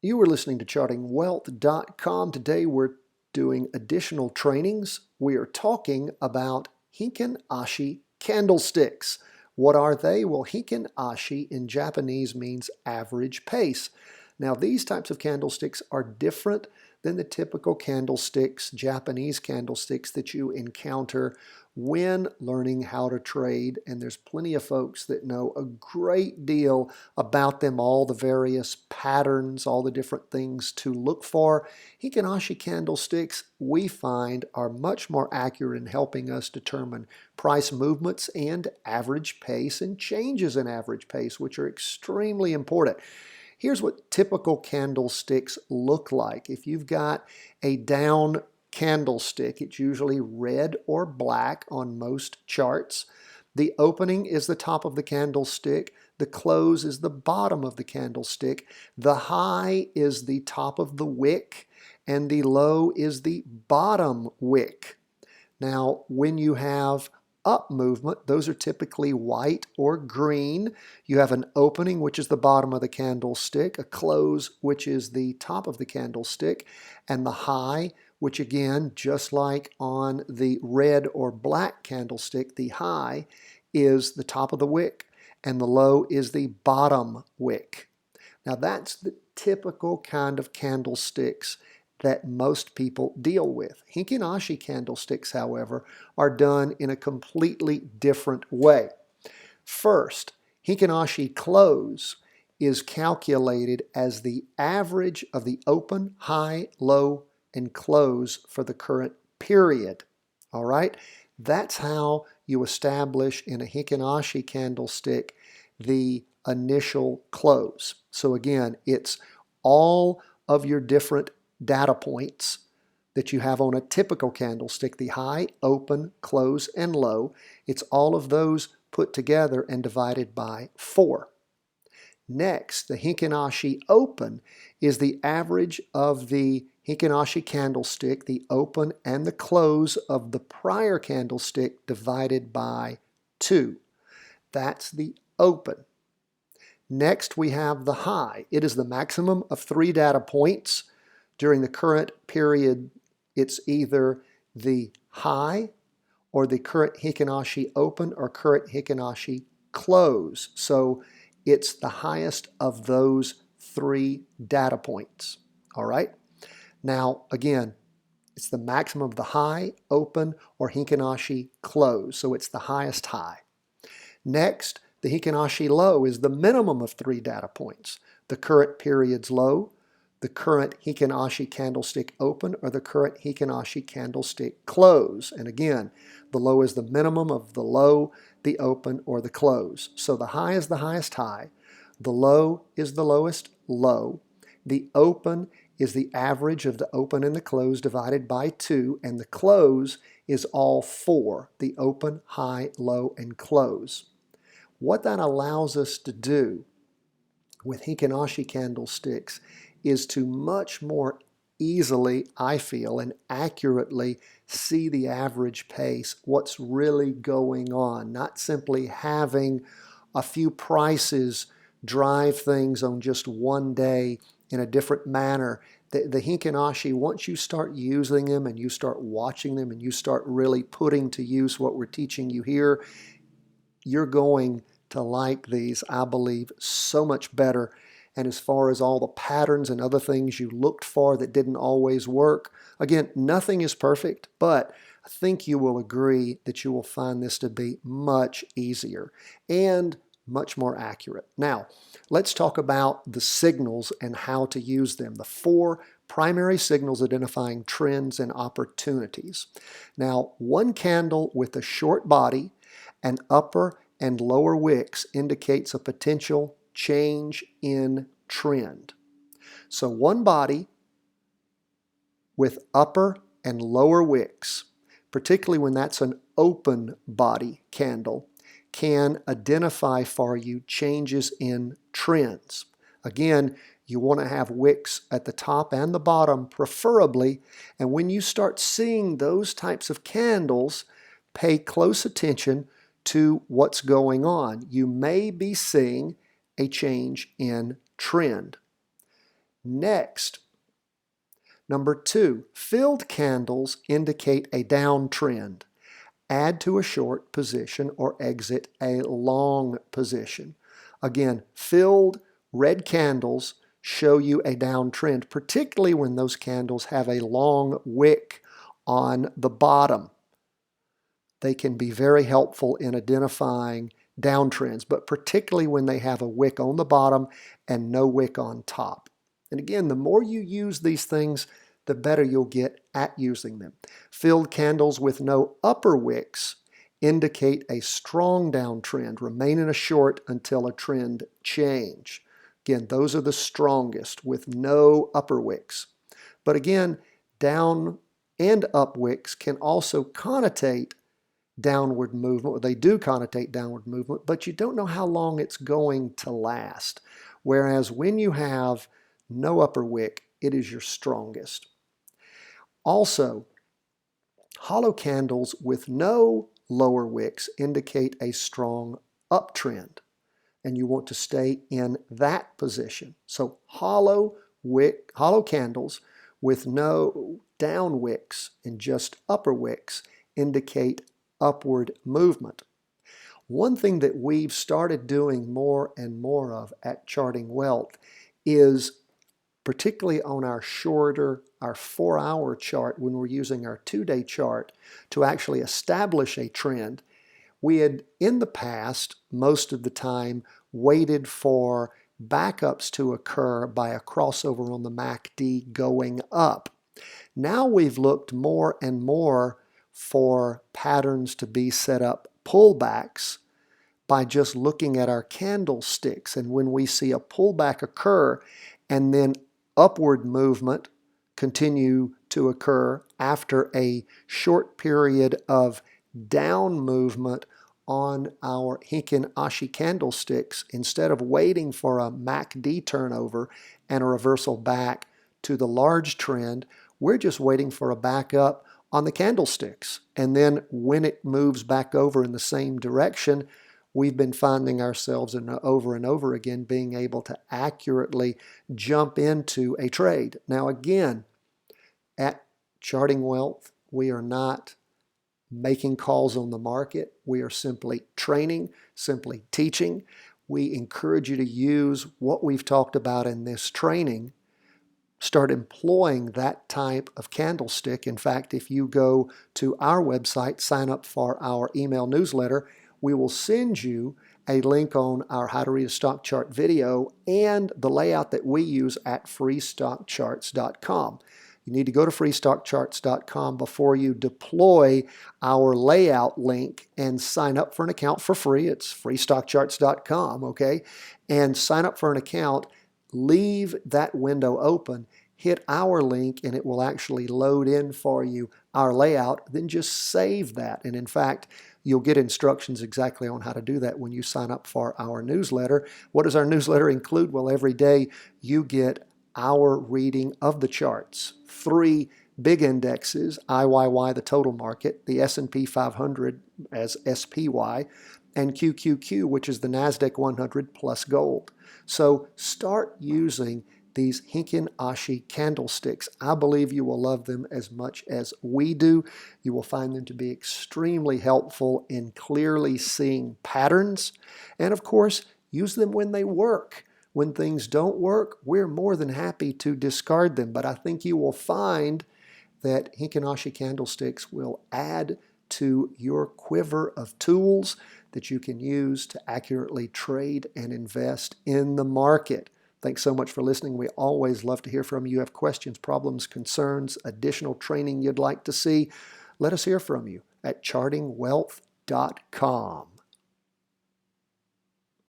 You are listening to chartingwealth.com. Today we're doing additional trainings. We are talking about Heikin-Ashi Candlesticks. What are they? Well, Heikin-Ashi in Japanese means average pace. Now, these types of candlesticks are different than the typical candlesticks, Japanese candlesticks that you encounter when learning how to trade, and there's plenty of folks that know a great deal about them, all the various patterns, all the different things to look for. Heikin-Ashi candlesticks, we find, are much more accurate in helping us determine price movements and average pace and changes in average pace, which are extremely important. Here's what typical candlesticks look like. If you've got a down candlestick, it's usually red or black on most charts. The opening is the top of the candlestick. The close is the bottom of the candlestick. The high is the top of the wick, and the low is the bottom wick. Now, when you have up movement, those are typically white or green. You have an opening, which is the bottom of the candlestick, a close, which is the top of the candlestick, and the high, which again, just like on the red or black candlestick, the high is the top of the wick, and the low is the bottom wick. Now, that's the typical kind of candlesticks that most people deal with. Heikin-Ashi candlesticks, however, are done in a completely different way. First, Heikin-Ashi Close is calculated as the average of the open, high, low, and close for the current period. All right? That's how you establish in a Heikin-Ashi candlestick the initial close. So again, it's all of your different data points that you have on a typical candlestick, the high, open, close, and low. It's all of those put together and divided by 4. Next, the Heikin-Ashi Open is the average of the Heikin-Ashi candlestick, the open and the close of the prior candlestick divided by 2. That's the open. Next, we have the high. It is the maximum of 3 data points. During the current period, it's either the high or the current Heikin-Ashi Open or current Heikin-Ashi Close. So it's the highest of those 3 data points. All right? Now, again, it's the maximum of the high, open, or Heikin-Ashi Close. So it's the highest high. Next, the Heikin-Ashi Low is the minimum of 3 data points. The current period's low, the current Heikin-Ashi candlestick open, or the current Heikin-Ashi candlestick close. And again, the low is the minimum of the low, the open, or the close. So the high is the highest high. The low is the lowest low. The open is the average of the open and the close divided by 2, and the close is all 4, the open, high, low, and close. What that allows us to do with Heikin-Ashi candlesticks is to much more easily, I feel, and accurately see the average pace, what's really going on, not simply having a few prices drive things on just one day in a different manner. The Heikin-Ashi, once you start using them and you start watching them and you start really putting to use what we're teaching you here, you're going to like these, I believe, so much better. And as far as all the patterns and other things you looked for that didn't always work, again, nothing is perfect, but I think you will agree that you will find this to be much easier and much more accurate. Now, let's talk about the signals and how to use them. The 4 primary signals identifying trends and opportunities. Now, one candle with a short body and upper and lower wicks indicates a potential change in trend. So one body with upper and lower wicks, particularly when that's an open body candle, can identify for you changes in trends. Again, you want to have wicks at the top and the bottom preferably, and when you start seeing those types of candles, pay close attention to what's going on. You may be seeing a change in trend. Next, number 2, filled candles indicate a downtrend. Add to a short position or exit a long position. Again, filled red candles show you a downtrend, particularly when those candles have a long wick on the bottom. They can be very helpful in identifying downtrends, but particularly when they have a wick on the bottom and no wick on top. And again, the more you use these things, the better you'll get at using them. Filled candles with no upper wicks indicate a strong downtrend. Remain in a short until a trend change. Again, those are the strongest with no upper wicks. But again, down and up wicks can also connotate downward movement, or they do connotate downward movement, but you don't know how long it's going to last. Whereas when you have no upper wick, it is your strongest. Also, hollow candles with no lower wicks indicate a strong uptrend, and you want to stay in that position. So hollow candles with no down wicks and just upper wicks indicate upward movement. One thing that we've started doing more and more of at Charting Wealth is, particularly on our shorter, our 4-hour chart, when we're using our 2-day chart to actually establish a trend, we had in the past, most of the time, waited for backups to occur by a crossover on the MACD going up. Now we've looked more and more for patterns to be set up pullbacks by just looking at our candlesticks. And when we see a pullback occur and then upward movement continue to occur after a short period of down movement on our Heikin-Ashi candlesticks, instead of waiting for a MACD turnover and a reversal back to the large trend, we're just waiting for a backup on the candlesticks. And then when it moves back over in the same direction, we've been finding ourselves over and over again being able to accurately jump into a trade. Now again, at Charting Wealth, we are not making calls on the market. We are simply training, simply teaching. We encourage you to use what we've talked about in this training. Start employing that type of candlestick. In fact, if you go to our website, sign up for our email newsletter, we will send you a link on our How to Read a Stock Chart video and the layout that we use at freestockcharts.com. You need to go to freestockcharts.com before you deploy our layout link and sign up for an account for free. It's freestockcharts.com, okay? And sign up for an account, leave that window open, hit our link, and it will actually load in for you our layout. Then just save that. And in fact, you'll get instructions exactly on how to do that when you sign up for our newsletter. What does our newsletter include? Well, every day you get our reading of the charts. 3 big indexes, IYY, the total market, the S&P 500 as SPY, and QQQ, which is the NASDAQ 100 plus gold. So start using these Heikin-Ashi candlesticks. I believe you will love them as much as we do. You will find them to be extremely helpful in clearly seeing patterns. And of course, use them when they work. When things don't work, we're more than happy to discard them. But I think you will find that Heikin-Ashi candlesticks will add to your quiver of tools that you can use to accurately trade and invest in the market. Thanks so much for listening. We always love to hear from you. You have questions, problems, concerns, additional training you'd like to see. Let us hear from you at chartingwealth.com.